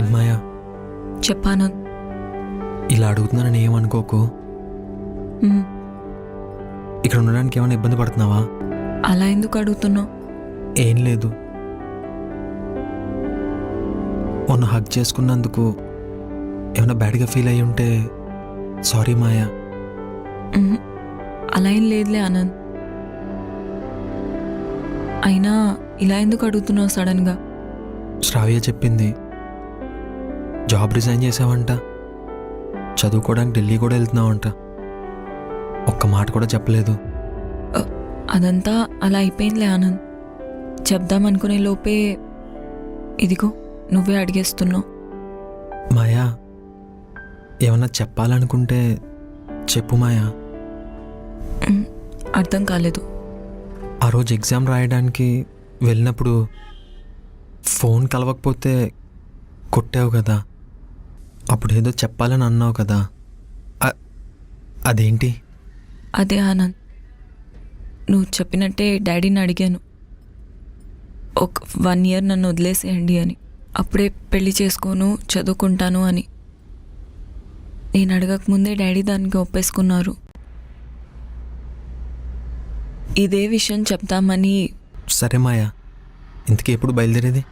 ఏంటి మాయా చెప్పాను. ఇలా అడుగుతున్నానని ఏమనుకోకు. ఇక్కడ ఉండడానికి ఏమైనా ఇబ్బంది పడుతున్నావా? అలా ఎందుకు అడుగుతున్నావు? ఏం లేదు, మొన్న హగ్ చేసుకున్నందుకు ఏమైనా బ్యాడ్గా ఫీల్ అయ్యి ఉంటే సారీ మాయా. అలా ఏం లేదులే ఆనంద్. అయినా ఇలా ఎందుకు అడుగుతున్నావు సడన్గా? శ్రావ్య చెప్పింది జాబ్ రిజైన్ చేసావంట, చదువుకోవడానికి ఢిల్లీ కూడా వెళ్తున్నావంట. ఒక్క మాట కూడా చెప్పలేదు. అదంతా అలా అయిపోయిందిలే ఆనంద్. చెప్దామనుకునే లోపే ఇదిగో నువ్వే అడిగేస్తున్నావు. మాయా, ఏమన్నా చెప్పాలనుకుంటే చెప్పు మాయా. అర్థం కాలేదు. ఆ రోజు ఎగ్జామ్ రాయడానికి వెళ్ళినప్పుడు ఫోన్ కలవకపోతే కొట్టావు కదా, అప్పుడు ఏదో చెప్పాలని అన్నావు కదా, అదేంటి? అదే ఆనంద్, నువ్వు చెప్పినట్టే డాడీని అడిగాను. ఒక 1 year నన్ను వదిలేసేయండి అని. అప్పుడే పెళ్లి చేసుకోను, చదువుకుంటాను అని. నేను అడగకముందే డాడీ దానికి ఒప్పేసుకున్నారు. ఇదే విషయం చెప్తామని. సరే మాయా, ఇంతకీ ఎప్పుడు బయలుదేరేది?